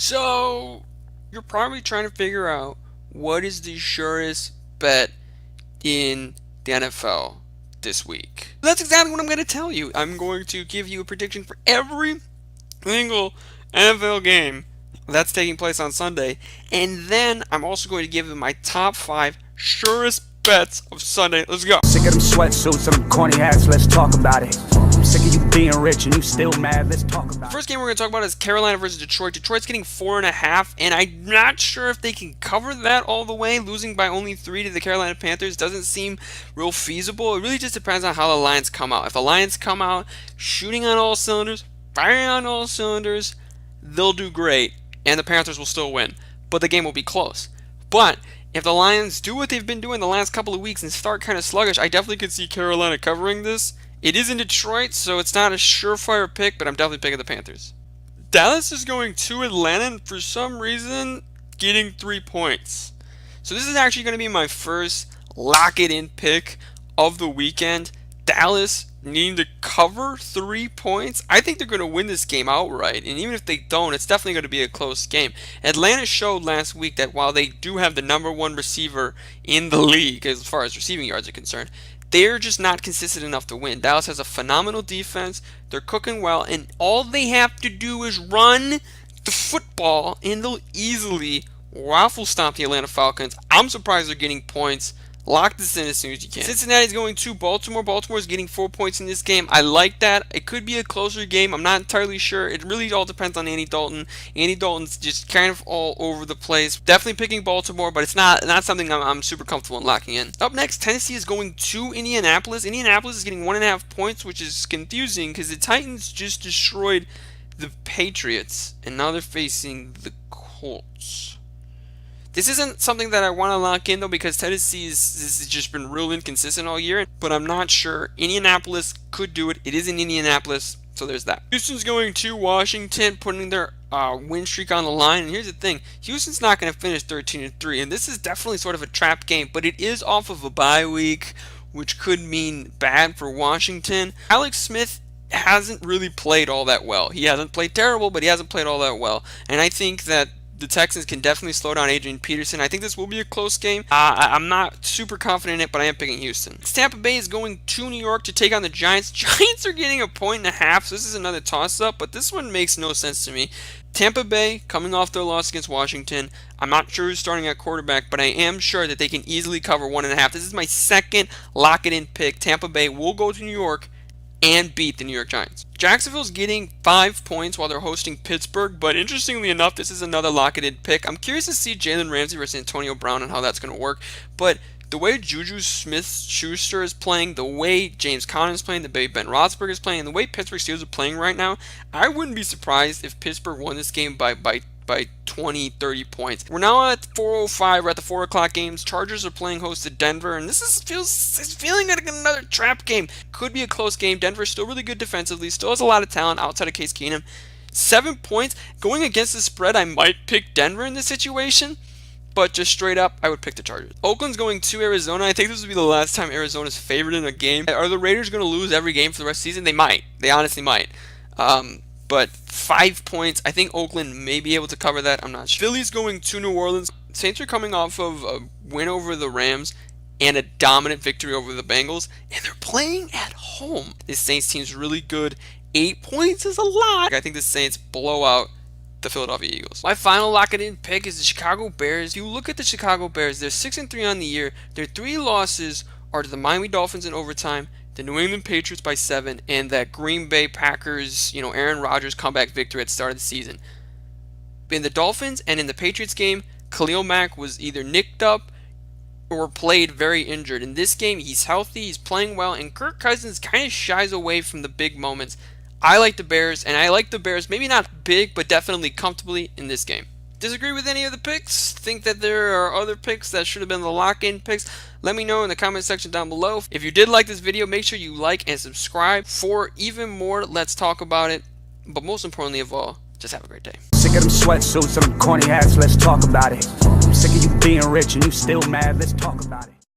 So, you're probably trying to figure out what is the surest bet in the NFL this week. That's exactly what I'm going to tell you. I'm going to give you a prediction for every single NFL game that's taking place on Sunday, and then I'm also going to give you my top 5 surest bets of Sunday. Let's go. Sick of them sweatsuits and them corny hats, let's talk about it. I'm sick of you being rich and you still mad, let's talk about it. The first game we're going to talk about is Carolina versus Detroit. Detroit's getting 4.5, and I'm not sure if they can cover that all the way. Losing by only 3 to the Carolina Panthers doesn't seem real feasible. It really just depends on how the Lions come out. If the Lions come out shooting on all cylinders, firing on all cylinders, they'll do great, and the Panthers will still win. But the game will be close. But if the Lions do what they've been doing the last couple of weeks and start kind of sluggish, I definitely could see Carolina covering this. It is in Detroit, so it's not a surefire pick, but I'm definitely picking the Panthers. Dallas is going to Atlanta, and for some reason, getting 3 points. So this is actually going to be my first lock-it-in pick of the weekend. Dallas needing to cover 3 points. I think they're going to win this game outright, and even if they don't, it's definitely going to be a close game. Atlanta showed last week that while they do have the #1 receiver in the league as far as receiving yards are concerned, they're just not consistent enough to win. Dallas has a phenomenal defense. They're cooking well, and all they have to do is run the football, and they'll easily waffle stomp the Atlanta Falcons. I'm surprised they're getting points. Lock this in as soon as you can. Cincinnati's going to Baltimore. Baltimore's getting 4 points in this game. I like that. It could be a closer game. I'm not entirely sure. It really all depends on Andy Dalton. Andy Dalton's just kind of all over the place. Definitely picking Baltimore, but it's not something I'm super comfortable in locking in. Up next, Tennessee is going to Indianapolis. Indianapolis is getting 1.5 points, which is confusing because the Titans just destroyed the Patriots, and now they're facing the Colts. This isn't something that I want to lock in, though, because Tennessee's this has just been real inconsistent all year, but I'm not sure. Indianapolis could do it. It is in Indianapolis, so there's that. Houston's going to Washington, putting their win streak on the line, and here's the thing. Houston's not going to finish 13-3, and this is definitely sort of a trap game, but it is off of a bye week, which could mean bad for Washington. Alex Smith hasn't really played all that well. He hasn't played terrible, but he hasn't played all that well, and I think that the Texans can definitely slow down Adrian Peterson. I think this will be a close game. I'm not super confident in it, but I am picking Houston. Tampa Bay is going to New York to take on the Giants. Giants are getting 1.5 points, so this is another toss-up, but this one makes no sense to me. Tampa Bay, coming off their loss against Washington, I'm not sure who's starting at quarterback, but I am sure that they can easily cover 1.5. This is my second lock-it-in pick. Tampa Bay will go to New York and beat the New York Giants. Jacksonville's getting 5 points while they're hosting Pittsburgh, but interestingly enough, this is another lock-it-in pick. I'm curious to see Jalen Ramsey versus Antonio Brown and how that's going to work, but the way Juju Smith-Schuster is playing, the way James Conner is playing, the way Ben Roethlisberger is playing, and the way Pittsburgh Steelers are playing right now, I wouldn't be surprised if Pittsburgh won this game by 20, 30 points. We're now at 4:05. We're at the 4 o'clock games. Chargers are playing host to Denver, and this is feeling like another trap game. Could be a close game. Denver's still really good defensively, still has a lot of talent outside of Case Keenum. 7 points. Going against the spread, I might pick Denver in this situation, but just straight up, I would pick the Chargers. Oakland's going to Arizona. I think this will be the last time Arizona's favored in a game. Are the Raiders going to lose every game for the rest of the season? They might. They honestly might. But 5 points, I think Oakland may be able to cover that. I'm not sure. Philly's going to New Orleans. Saints are coming off of a win over the Rams and a dominant victory over the Bengals, and they're playing at home. This Saints team's really good. 8 points is a lot. I think the Saints blow out the Philadelphia Eagles. My final lock-it-in pick is the Chicago Bears. If you look at the Chicago Bears, they're 6-3 on the year. Their 3 losses are to the Miami Dolphins in overtime, the New England Patriots by 7, and that Green Bay Packers, Aaron Rodgers comeback victory at the start of the season. In the Dolphins and in the Patriots game, Khalil Mack was either nicked up or played very injured. In this game, he's healthy, he's playing well, and Kirk Cousins kind of shies away from the big moments. I like the Bears, and I like the Bears, maybe not big, but definitely comfortably in this game. Disagree with any of the picks? Think that there are other picks that should have been the lock-in picks? Let me know in the comment section down below. If you did like this video, make sure you like and subscribe for even more Let's Talk About It. But most importantly of all, just have a great day. Sick of them sweatsuits and them corny hats, let's talk about it. I'm sick of you being rich and you still mad, let's talk about it.